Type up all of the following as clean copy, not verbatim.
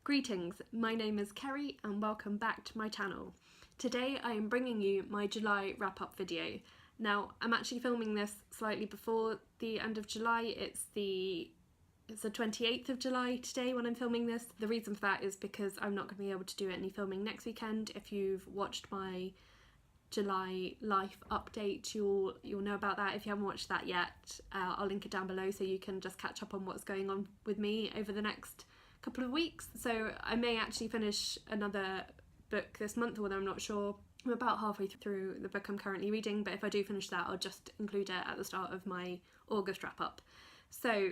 Greetings, my name is Kerri and welcome back to my channel. Today I am bringing you my July wrap-up video. Now I'm actually filming this slightly before the end of July. It's the 28th of July today when I'm filming this. The reason for that is because I'm not going to be able to do any filming next weekend. If you've watched my July life update, you'll know about that. If you haven't watched that yet, I'll link it down below so you can just catch up on what's going on with me over the next couple of weeks. So I may actually finish another book this month, although I'm not sure. I'm about halfway through the book I'm currently reading, but if I do finish that, I'll just include it at the start of my August wrap up. So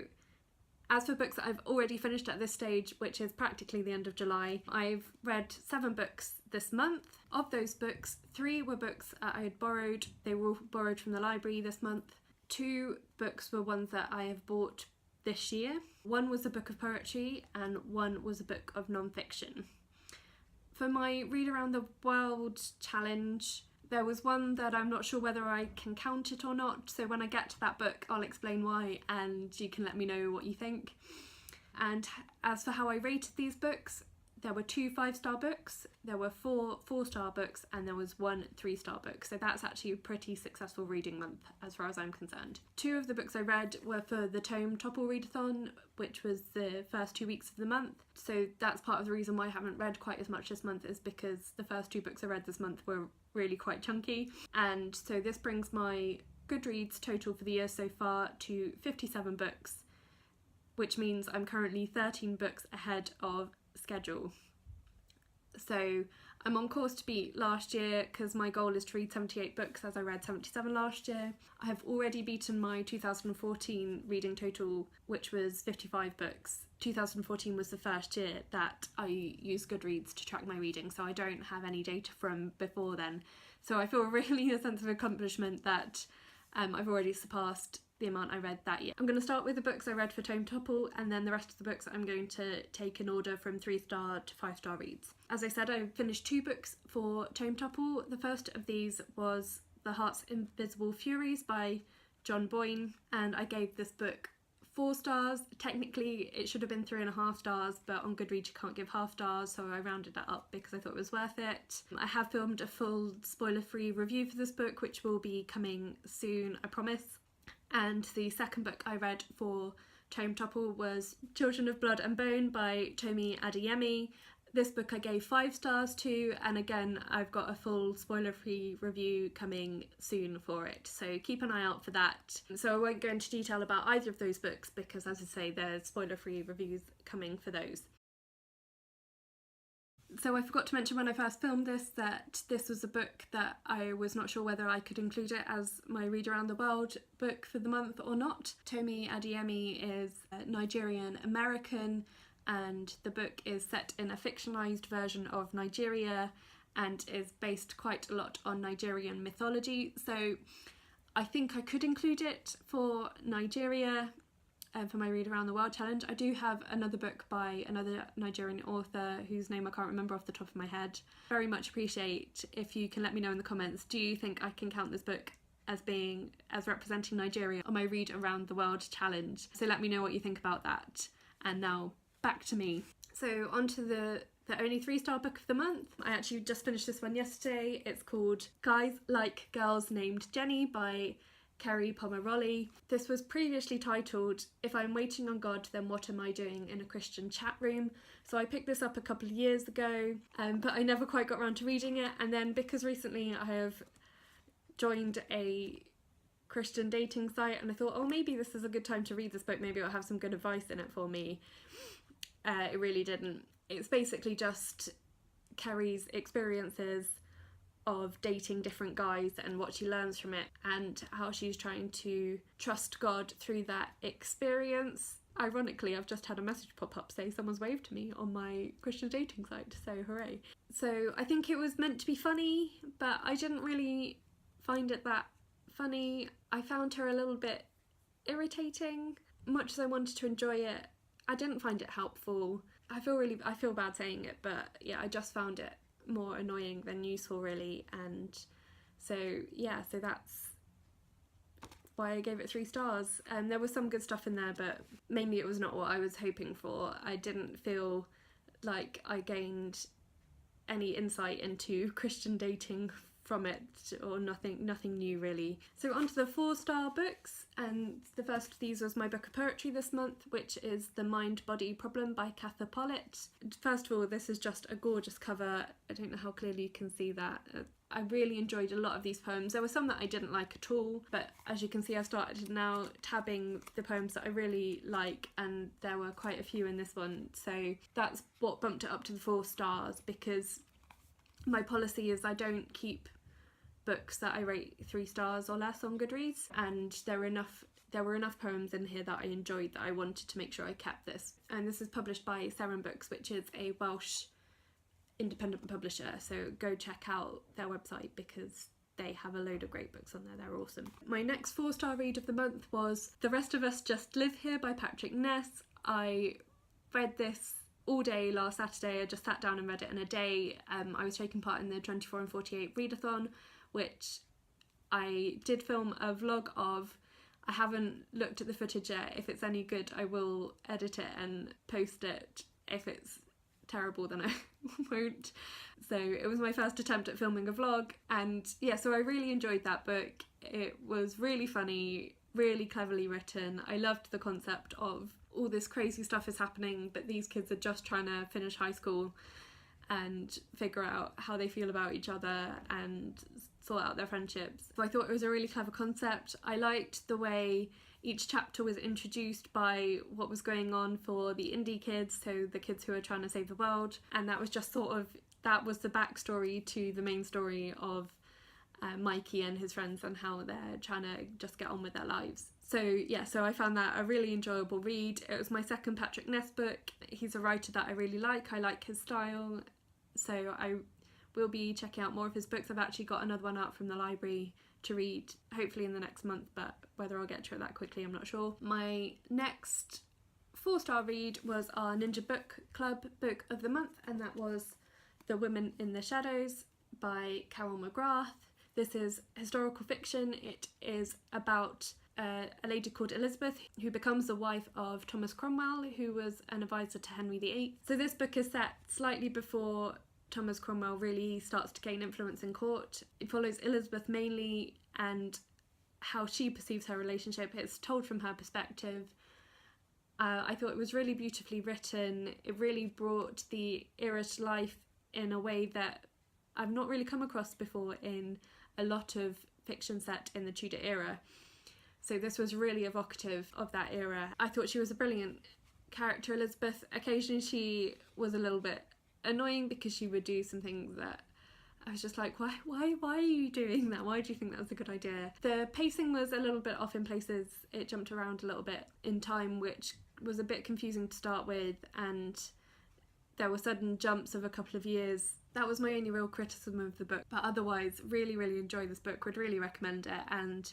as for books that I've already finished at this stage, which is practically the end of July, I've read 7 books this month. Of those books, 3 were books I had borrowed. They were all borrowed from the library this month. 2 books were ones that I have bought this year. 1 was a book of poetry and 1 was a book of non-fiction. For my Read Around the World challenge, there was one that I'm not sure whether I can count it or not, so when I get to that book I'll explain why and you can let me know what you think. And as for how I rated these books, there were 2 5-star books, there were 4 4-star books, and there was 1 3-star book. So that's actually a pretty successful reading month as far as I'm concerned. 2 of the books I read were for the Tome Topple Readathon, which was the first 2 weeks of the month. So that's part of the reason why I haven't read quite as much this month, is because the first 2 books I read this month were really quite chunky. And so this brings my Goodreads total for the year so far to 57 books, which means I'm currently 13 books ahead of schedule. So I'm on course to beat last year because my goal is to read 78 books, as I read 77 last year. I have already beaten my 2014 reading total, which was 55 books. 2014 was the first year that I used Goodreads to track my reading, so I don't have any data from before then. So I feel really a sense of accomplishment that I've already surpassed the amount I read that year. I'm going to start with the books I read for Tome Topple, and then the rest of the books I'm going to take in order from 3-star to 5-star reads. As I said, I finished 2 books for Tome Topple. The first of these was The Heart's Invisible Furies by John Boyne, and I gave this book 4 stars. Technically it should have been 3.5 stars, but on Goodreads you can't give half stars, so I rounded that up because I thought it was worth it. I have filmed a full spoiler-free review for this book, which will be coming soon, I promise. And the second book I read for Tome Topple was Children of Blood and Bone by Tomi Adeyemi. This book I gave 5 stars to, and again I've got a full spoiler-free review coming soon for it, so keep an eye out for that. So I won't go into detail about either of those books because, as I say, there's spoiler-free reviews coming for those. So I forgot to mention when I first filmed this that this was a book that I was not sure whether I could include it as my Read Around the World book for the month or not. Tomi Adeyemi is Nigerian American, and the book is set in a fictionalised version of Nigeria and is based quite a lot on Nigerian mythology. So I think I could include it for Nigeria for my Read Around the World challenge. I do have another book by another Nigerian author whose name I can't remember off the top of my head. Very much appreciate if you can let me know in the comments, do you think I can count this book as representing Nigeria on my Read Around the World challenge? So let me know what you think about that. And now back to me. So on to the only 3-star book of the month. I actually just finished this one yesterday. It's called Guys Like Girls Named Jennie by Kerri Pomarolli. This was previously titled If I'm Waiting on God, Then What Am I Doing in a Christian Chat Room? So I picked this up a couple of years ago, but I never quite got around to reading it, and then because recently I have joined a Christian dating site and I thought, oh, maybe this is a good time to read this book, maybe it'll have some good advice in it for me. It really didn't. It's basically just Kerri's experiences of dating different guys and what she learns from it and how she's trying to trust God through that experience. Ironically, I've just had a message pop up saying someone's waved to me on my Christian dating site, so hooray. So I think it was meant to be funny, but I didn't really find it that funny. I found her a little bit irritating. Much as I wanted to enjoy it, I didn't find it helpful. I feel bad saying it, but yeah, I just found it more annoying than useful really, and so yeah, so that's why I gave it 3 stars. And there was some good stuff in there, but mainly it was not what I was hoping for. I didn't feel like I gained any insight into Christian dating from it, or nothing new really. So onto the 4-star books, and the first of these was my book of poetry this month, which is The Mind Body Problem by Katha Pollitt. First of all, this is just a gorgeous cover. I don't know how clearly you can see that. I really enjoyed a lot of these poems. There were some that I didn't like at all, but as you can see, I've started now tabbing the poems that I really like, and there were quite a few in this one, so that's what bumped it up to the 4 stars, because my policy is I don't keep books that I rate 3 stars or less on Goodreads, and there were enough poems in here that I enjoyed that I wanted to make sure I kept this. And this is published by Seren Books, which is a Welsh independent publisher, so go check out their website because they have a load of great books on there. They're awesome. My next 4-star read of the month was The Rest of Us Just Live Here by Patrick Ness. I read this all day last Saturday. I just sat down and read it in a day. I was taking part in the 24 and 48 readathon, which I did film a vlog of. I haven't looked at the footage yet. If it's any good, I will edit it and post it. If it's terrible, then I won't. So it was my first attempt at filming a vlog, and yeah, so I really enjoyed that book. It was really funny, really cleverly written. I loved the concept of all this crazy stuff is happening, but these kids are just trying to finish high school and figure out how they feel about each other and sort out their friendships. So I thought it was a really clever concept. I liked the way each chapter was introduced by what was going on for the indie kids, so the kids who are trying to save the world, and that was just sort of, that was the backstory to the main story of Mikey and his friends and how they're trying to just get on with their lives. So yeah, so I found that a really enjoyable read. It was my second Patrick Ness book. He's a writer that I really like. I like his style, so I will be checking out more of his books. I've actually got another one out from the library to read, hopefully in the next month, but whether I'll get to it that quickly, I'm not sure. My next 4-star read was our Ninja Book Club book of the month, and that was The Women in the Shadows by Carol McGrath. This is historical fiction. It is about a lady called Elizabeth who becomes the wife of Thomas Cromwell, who was an advisor to Henry VIII. So this book is set slightly before Thomas Cromwell really starts to gain influence in court. It follows Elizabeth mainly and how she perceives her relationship. It's told from her perspective. I thought it was really beautifully written. It really brought the era to life in a way that I've not really come across before in a lot of fiction set in the Tudor era. So this was really evocative of that era. I thought she was a brilliant character, Elizabeth. Occasionally she was a little bit annoying because she would do some things that I was just like, why are you doing that? Why do you think that was a good idea? The pacing was a little bit off in places. It jumped around a little bit in time, which was a bit confusing to start with, and there were sudden jumps of a couple of years. That was my only real criticism of the book, but otherwise really enjoyed this book, would really recommend it. And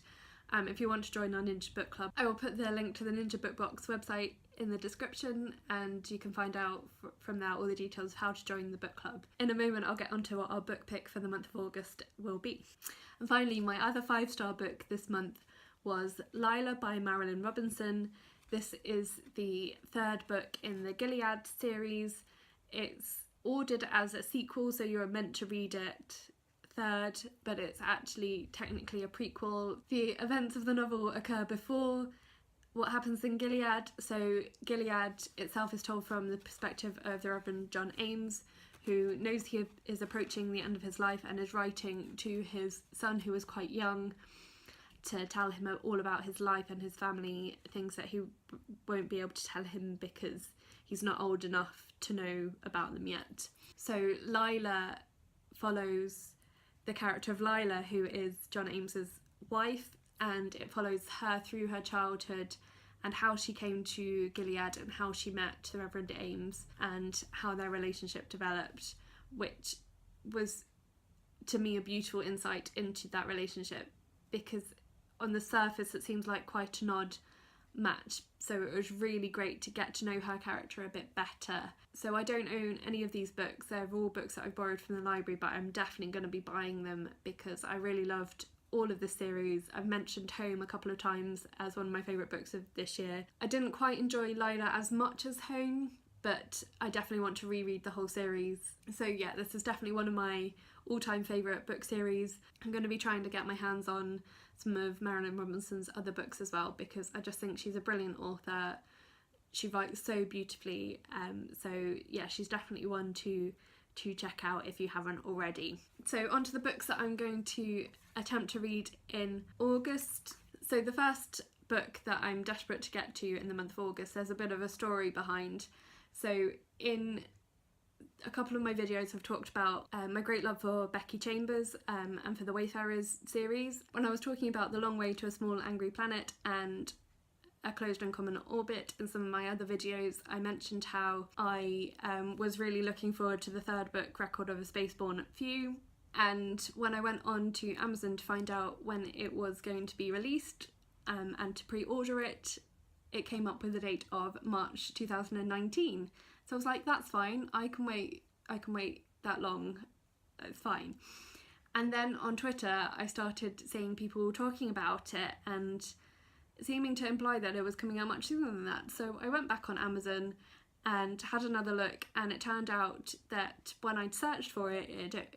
if you want to join our Ninja Book Club, I will put the link to the Ninja Book Box website in the description, and you can find out from there all the details of how to join the book club. In a moment I'll get onto what our book pick for the month of August will be. And finally, my other 5-star book this month was Lila by Marilynne Robinson. This is the 3rd book in the Gilead series. It's ordered as a sequel, so you're meant to read it third, but it's actually technically a prequel. The events of the novel occur before what happens in Gilead. So Gilead itself is told from the perspective of the Reverend John Ames, who knows he is approaching the end of his life and is writing to his son, who is quite young, to tell him all about his life and his family, things that he won't be able to tell him because he's not old enough to know about them yet. So Lila follows the character of Lila, who is John Ames's wife, and it follows her through her childhood and how she came to Gilead and how she met the Reverend Ames and how their relationship developed, which was to me a beautiful insight into that relationship, because on the surface it seems like quite an odd match, so it was really great to get to know her character a bit better. So I don't own any of these books. They're all books that I've borrowed from the library, but I'm definitely going to be buying them because I really loved all of this series. I've mentioned Home a couple of times as one of my favourite books of this year. I didn't quite enjoy Lila as much as Home, but I definitely want to reread the whole series. So yeah, this is definitely one of my all-time favourite book series. I'm going to be trying to get my hands on some of Marilynne Robinson's other books as well, because I just think she's a brilliant author. She writes so beautifully, so yeah, she's definitely one to check out if you haven't already. So on to the books that I'm going to attempt to read in August. So the first book that I'm desperate to get to in the month of August, there's a bit of a story behind. So in a couple of my videos I've talked about my great love for Becky Chambers and for the Wayfarers series. When I was talking about The Long Way to a Small Angry Planet and A Closed Uncommon Orbit in some of my other videos, I mentioned how I was really looking forward to the third book, Record of a Spaceborne Few, and when I went on to Amazon to find out when it was going to be released and to pre-order it, it came up with the date of March 2019. So I was like, that's fine, I can wait that long, it's fine. And then on Twitter I started seeing people talking about it and seeming to imply that it was coming out much sooner than that. So I went back on Amazon and had another look, and it turned out that when I'd searched for it,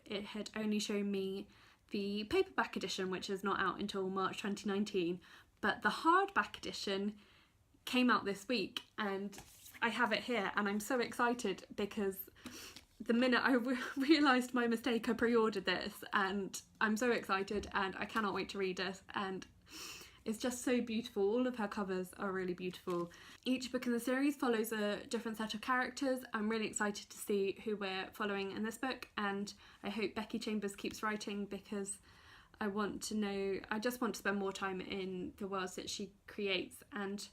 it had only shown me the paperback edition, which is not out until March 2019, but the hardback edition came out this week, and I have it here, and I'm so excited because the minute I realised my mistake, I pre-ordered this, and I'm so excited and I cannot wait to read it. And it's just so beautiful. All of her covers are really beautiful. Each book in the series follows a different set of characters. I'm really excited to see who we're following in this book, and I hope Becky Chambers keeps writing because I just want to spend more time in the worlds that she creates, and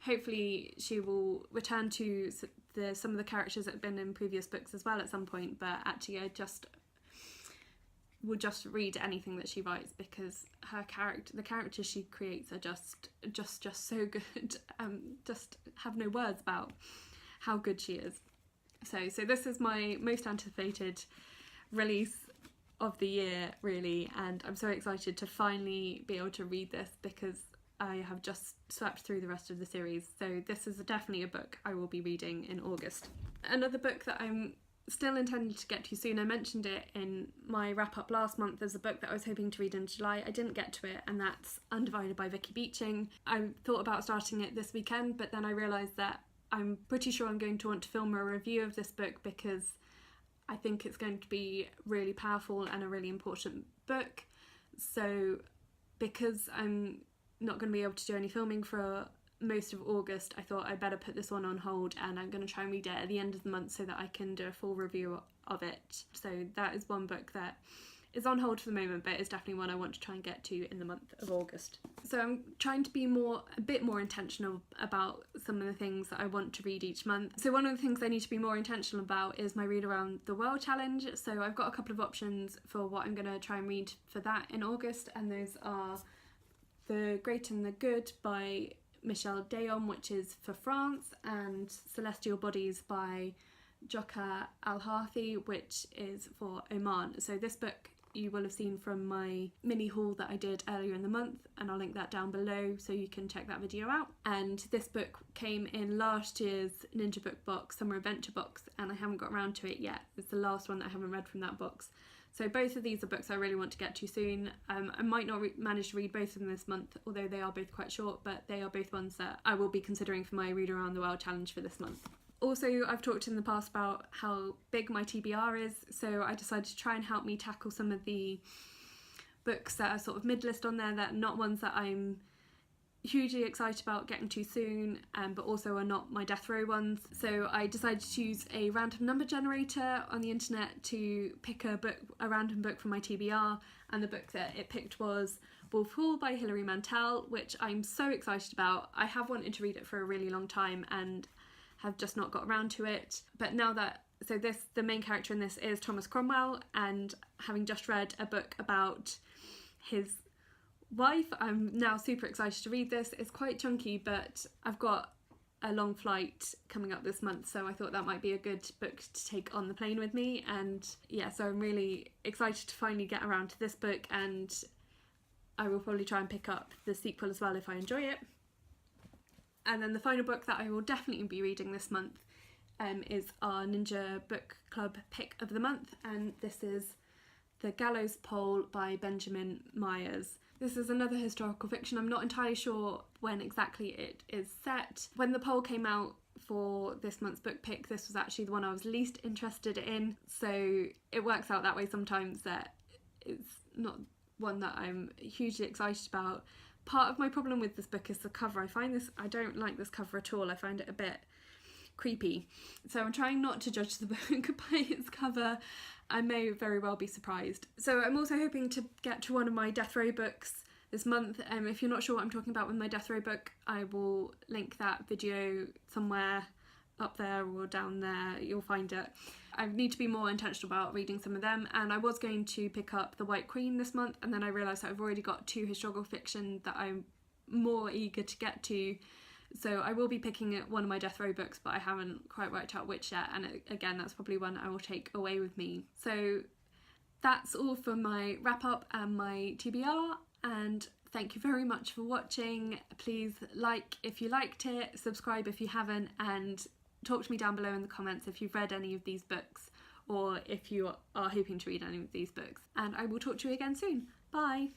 hopefully she will return to some of the characters that have been in previous books as well at some point, but actually I will just read anything that she writes because the characters she creates are just so good. Just have no words about how good she is. So this is my most anticipated release of the year, really, and I'm so excited to finally be able to read this because I have just swept through the rest of the series. So this is definitely a book I will be reading in August. Another book that I'm still intending to get to soon, I mentioned it in my wrap up last month, as a book that I was hoping to read in July. I didn't get to it, and that's Undivided by Vicky Beeching. I thought about starting it this weekend, but then I realised that I'm pretty sure I'm going to want to film a review of this book because I think it's going to be really powerful and a really important book. So because I'm not going to be able to do any filming for most of August, I thought I'd better put this one on hold, and I'm going to try and read it at the end of the month so that I can do a full review of it. So that is one book that is on hold for the moment, but it's definitely one I want to try and get to in the month of August. So I'm trying to be a bit more intentional about some of the things that I want to read each month. So one of the things I need to be more intentional about is my Read Around the World challenge. So I've got a couple of options for what I'm going to try and read for that in August, and those are The Great and the Good by Michel, which is for France, and Celestial Bodies by Jokha Alharthi, which is for Oman. So this book you will have seen from my mini haul that I did earlier in the month, and I'll link that down below so you can check that video out. And this book came in last year's Ninja Book box, Summer Adventure box, and I haven't got around to it yet. It's the last one that I haven't read from that box. So both of these are books I really want to get to soon. I might not manage to read both of them this month, although they are both quite short, but they are both ones that I will be considering for my Read Around the World challenge for this month. Also, I've talked in the past about how big my TBR is, so I decided to try and help me tackle some of the books that are sort of mid-list on there, that are not ones that I'm hugely excited about getting to soon, but also are not my death row ones. So I decided to use a random number generator on the internet to pick a random book from my TBR, and the book that it picked was Wolf Hall by Hilary Mantel, which I'm so excited about. I have wanted to read it for a really long time and have just not got around to it. But now that, the main character in this is Thomas Cromwell, and having just read a book about his wife, I'm now super excited to read this. It's quite chunky, but I've got a long flight coming up this month, so I thought that might be a good book to take on the plane with me. And yeah, so I'm really excited to finally get around to this book, and I will probably try and pick up the sequel as well if I enjoy it. And then the final book that I will definitely be reading this month is our Ninja Book Club pick of the month, and this is The Gallows Pole by Benjamin Myers. This is another historical fiction. I'm not entirely sure when exactly it is set. When the poll came out for this month's book pick, this was actually the one I was least interested in, so it works out that way sometimes that it's not one that I'm hugely excited about. Part of my problem with this book is the cover. I don't like this cover at all. I find it a bit creepy. So I'm trying not to judge the book by its cover. I may very well be surprised. So I'm also hoping to get to one of my death row books this month. If you're not sure what I'm talking about with my death row book, I will link that video somewhere up there or down there. You'll find it. I need to be more intentional about reading some of them, and I was going to pick up The White Queen this month, and then I realised that I've already got 2 historical fiction that I'm more eager to get to. So I will be picking one of my death row books, but I haven't quite worked out which yet, and again, that's probably one I will take away with me. So that's all for my wrap up and my TBR, and thank you very much for watching. Please like if you liked it, subscribe if you haven't, and talk to me down below in the comments if you've read any of these books or if you are hoping to read any of these books. And I will talk to you again soon. Bye!